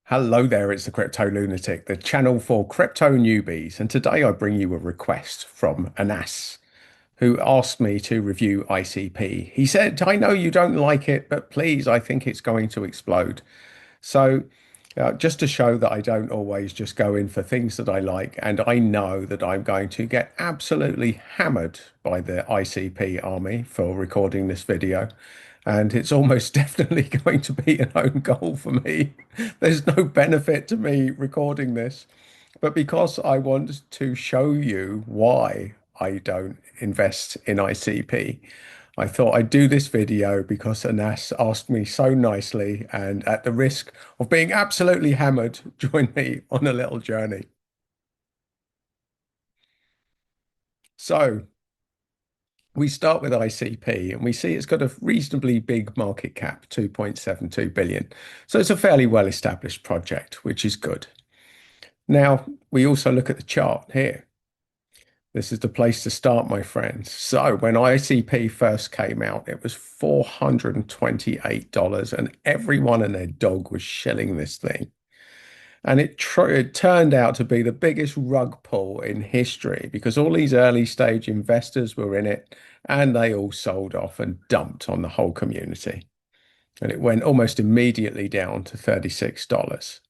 Hello there, it's the Crypto Lunatic, the channel for crypto newbies. And today I bring you a request from Anas, who asked me to review ICP. He said, I know you don't like it, but please, I think it's going to explode. So, just to show that I don't always just go in for things that I like, and I know that I'm going to get absolutely hammered by the ICP army for recording this video. And it's almost definitely going to be an own goal for me. There's no benefit to me recording this, but because I want to show you why I don't invest in ICP, I thought I'd do this video because Anas asked me so nicely, and at the risk of being absolutely hammered, join me on a little journey. So we start with ICP and we see it's got a reasonably big market cap, 2.72 billion. So it's a fairly well-established project, which is good. Now, we also look at the chart here. This is the place to start, my friends. So when ICP first came out, it was $428 and everyone and their dog was shelling this thing. And it turned out to be the biggest rug pull in history because all these early stage investors were in it and they all sold off and dumped on the whole community. And it went almost immediately down to $36.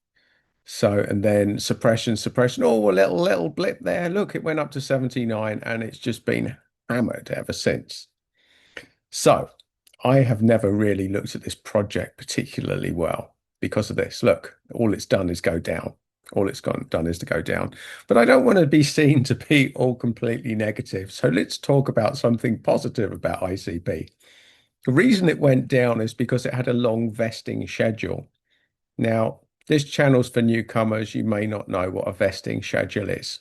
So, and then suppression. Oh, a little blip there. Look, it went up to 79 and it's just been hammered ever since. So I have never really looked at this project particularly well because of this. Look, all it's done is go down. All it's done is to go down. But I don't want to be seen to be all completely negative. So let's talk about something positive about ICP. The reason it went down is because it had a long vesting schedule. Now, this channel's for newcomers. You may not know what a vesting schedule is.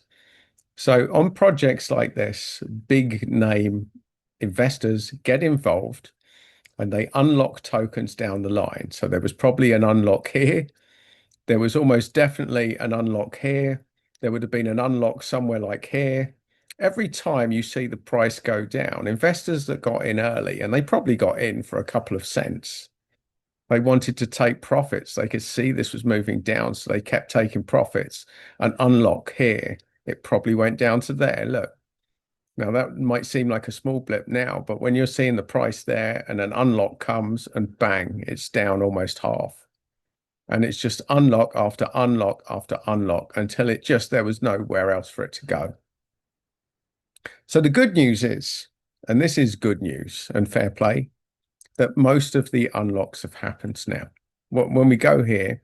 So on projects like this, big name investors get involved and they unlock tokens down the line. So there was probably an unlock here. There was almost definitely an unlock here. There would have been an unlock somewhere like here. Every time you see the price go down, investors that got in early, and they probably got in for a couple of cents, they wanted to take profits. They could see this was moving down, so they kept taking profits. An unlock here, it probably went down to there. Look, now that might seem like a small blip now, but when you're seeing the price there and an unlock comes and bang, it's down almost half. And it's just unlock after unlock after unlock until there was nowhere else for it to go. So the good news is, and this is good news and fair play, that most of the unlocks have happened now. When we go here,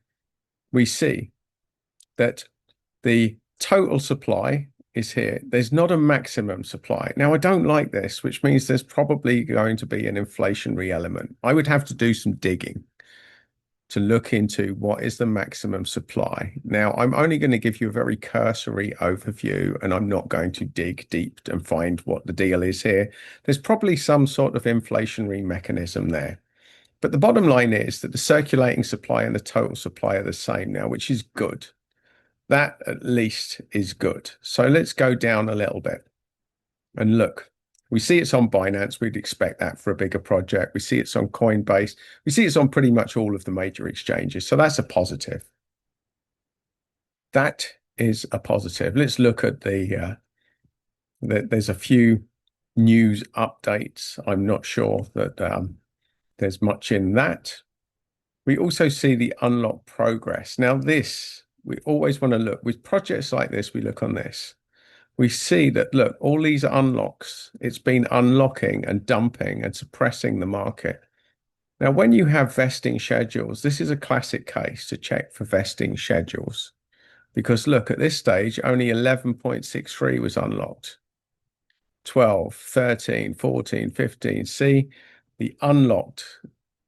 we see that the total supply is here. There's not a maximum supply. Now, I don't like this, which means there's probably going to be an inflationary element. I would have to do some digging to look into what is the maximum supply. Now, I'm only going to give you a very cursory overview, and I'm not going to dig deep and find what the deal is here. There's probably some sort of inflationary mechanism there. But the bottom line is that the circulating supply and the total supply are the same now, which is good. That at least is good. So let's go down a little bit and look. We see it's on Binance. We'd expect that for a bigger project. We see it's on Coinbase. We see it's on pretty much all of the major exchanges. So that's a positive. That is a positive. Let's look at there's a few news updates. I'm not sure that there's much in that. We also see the unlock progress. Now this, we always want to look with projects like this. We look on this. We see that, look, all these unlocks, it's been unlocking and dumping and suppressing the market. Now, when you have vesting schedules, this is a classic case to check for vesting schedules. Because look, at this stage, only 11.63 was unlocked. 12, 13, 14, 15. See, the unlocked,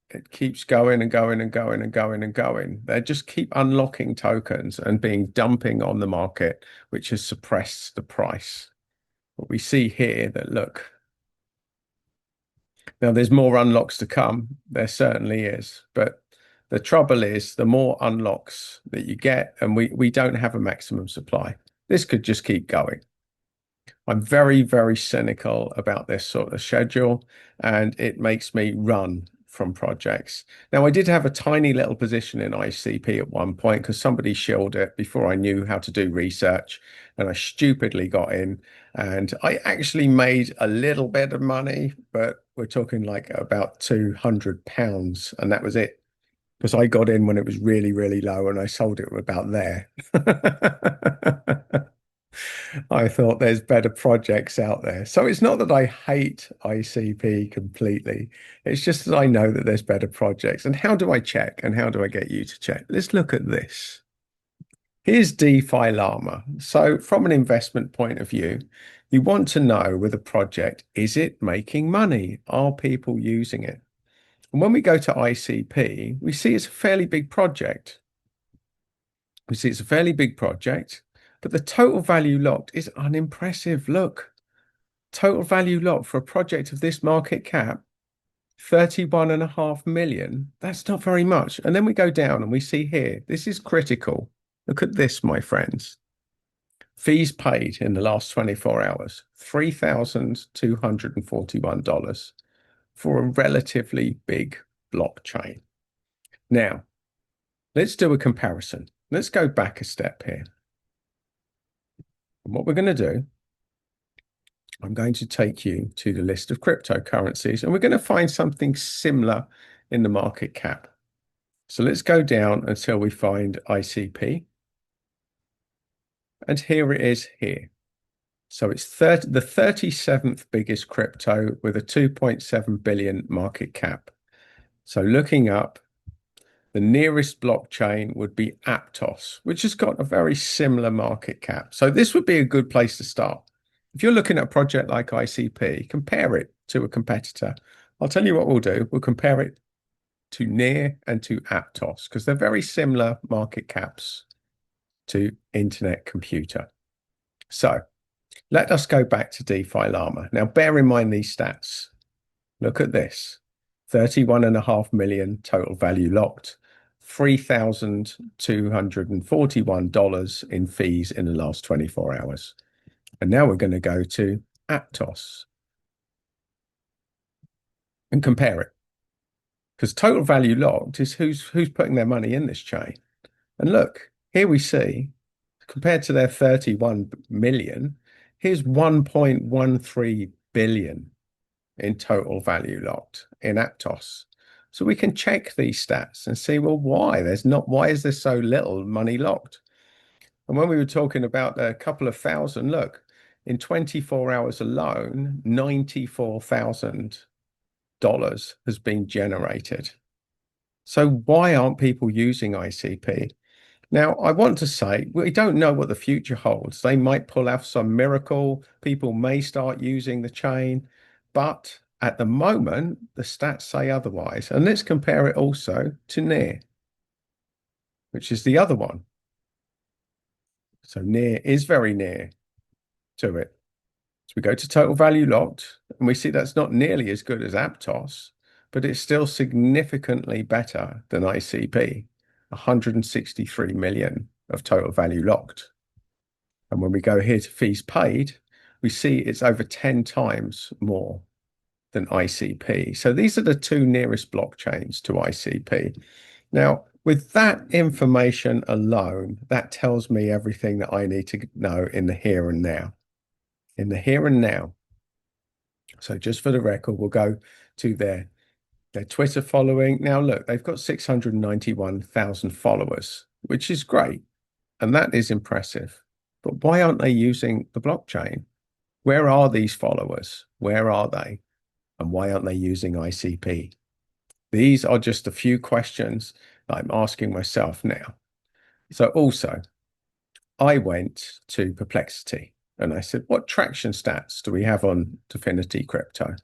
it keeps going and going and going and going and going. They just keep unlocking tokens and being dumping on the market, which has suppressed the price. What we see here that look, now there's more unlocks to come. There certainly is. But the trouble is the more unlocks that you get, and we don't have a maximum supply. This could just keep going. I'm very, very cynical about this sort of schedule, and it makes me run from projects. Now, I did have a tiny little position in ICP at one point because somebody shilled it before I knew how to do research, and I stupidly got in, and I actually made a little bit of money, but we're talking like about £200, and that was it. Because I got in when it was really, really low and I sold it about there. I thought there's better projects out there. So it's not that I hate ICP completely. It's just that I know that there's better projects. And how do I check? And how do I get you to check? Let's look at this. Here's DeFi Lama. So from an investment point of view, you want to know with a project, is it making money? Are people using it? And when we go to ICP, we see it's a fairly big project. We see it's a fairly big project, but the total value locked is unimpressive. Look, total value locked for a project of this market cap, 31.5 million. That's not very much. And then we go down and we see here, this is critical. Look at this, my friends. Fees paid in the last 24 hours, $3,241 for a relatively big blockchain. Now, let's do a comparison. Let's go back a step here. And what we're going to do, I'm going to take you to the list of cryptocurrencies, and we're going to find something similar in the market cap. So let's go down until we find ICP. And here it is here. So it's the 37th biggest crypto with a 2.7 billion market cap. So looking up, the nearest blockchain would be Aptos, which has got a very similar market cap. So this would be a good place to start. If you're looking at a project like ICP, compare it to a competitor. I'll tell you what we'll do. We'll compare it to Near and to Aptos because they're very similar market caps to Internet Computer. So let us go back to DeFi Lama. Now, bear in mind these stats. Look at this. 31.5 million total value locked, $3,241 in fees in the last 24 hours. And now we're going to go to Aptos and compare it. Because total value locked is who's putting their money in this chain. And look, here we see, compared to their 31 million, here's 1.13 billion in total value locked in Aptos. So we can check these stats and see, well, why is there so little money locked? And when we were talking about a couple of thousand, look, in 24 hours alone, $94,000 has been generated. So why aren't people using ICP? Now, I want to say, we don't know what the future holds. They might pull off some miracle. People may start using the chain, but at the moment, the stats say otherwise. And let's compare it also to Near, which is the other one. So Near is very near to it. So we go to total value locked, and we see that's not nearly as good as Aptos, but it's still significantly better than ICP, 163 million of total value locked. And when we go here to fees paid, we see it's over 10 times more than ICP. So these are the two nearest blockchains to ICP. Now, with that information alone, that tells me everything that I need to know in the here and now. In the here and now. So just for the record, we'll go to their Twitter following. Now, look, they've got 691,000 followers, which is great. And that is impressive. But why aren't they using the blockchain? Where are these followers? Where are they? And why aren't they using ICP? These are just a few questions that I'm asking myself now. So also, I went to Perplexity and I said, what traction stats do we have on DFINITY crypto?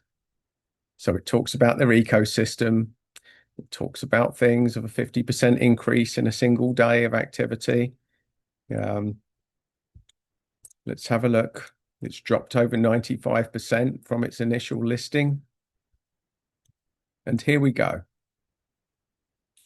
So it talks about their ecosystem. It talks about things of a 50% increase in a single day of activity. Let's have a look. It's dropped over 95% from its initial listing. And here we go.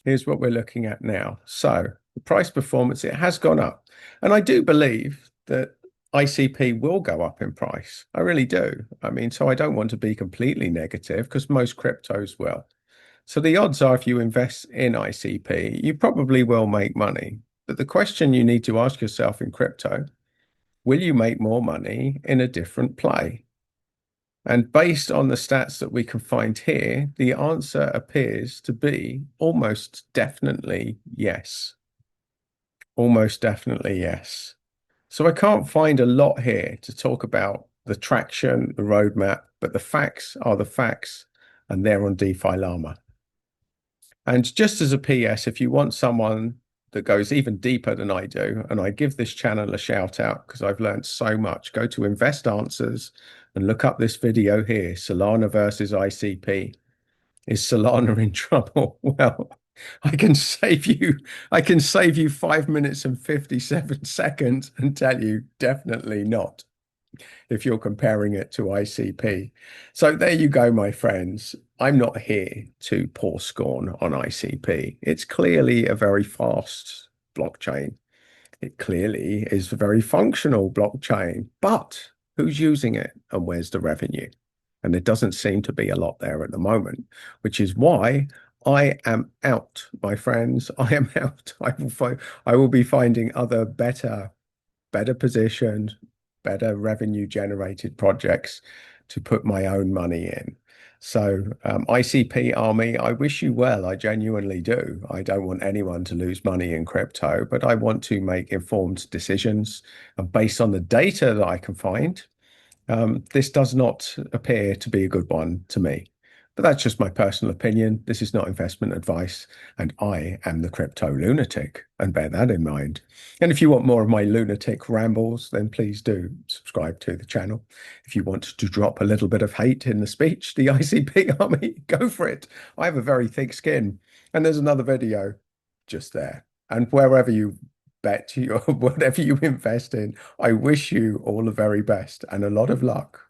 Here's what we're looking at now. So the price performance, it has gone up. And I do believe that ICP will go up in price. I really do. I mean, so I don't want to be completely negative because most cryptos will. So the odds are if you invest in ICP, you probably will make money. But the question you need to ask yourself in crypto, will you make more money in a different play? And based on the stats that we can find here, the answer appears to be almost definitely yes. Almost definitely yes. So I can't find a lot here to talk about the traction, the roadmap, but the facts are the facts, and they're on DeFi Lama. And just as a PS, if you want someone that goes even deeper than I do, and I give this channel a shout out because I've learned so much, go to Invest Answers and look up this video here, Solana versus ICP. Is Solana in trouble? Well, I can save you 5 minutes and 57 seconds and tell you definitely not if you're comparing it to ICP. So there you go, my friends. I'm not here to pour scorn on ICP. It's clearly a very fast blockchain. It clearly is a very functional blockchain, but who's using it and where's the revenue? And there doesn't seem to be a lot there at the moment, which is why I am out, my friends. I am out. I will be finding other better positioned, better revenue generated projects to put my own money in. So, ICP Army, I wish you well. I genuinely do. I don't want anyone to lose money in crypto, but I want to make informed decisions. And based on the data that I can find, this does not appear to be a good one to me. But that's just my personal opinion. This is not investment advice, and I am the crypto lunatic, and bear that in mind. And if you want more of my lunatic rambles, then please do subscribe to the channel. If you want to drop a little bit of hate in the speech, the ICP army, go for it. I have a very thick skin, and there's another video just there. And wherever you bet you or whatever you invest in, I wish you all the very best and a lot of luck.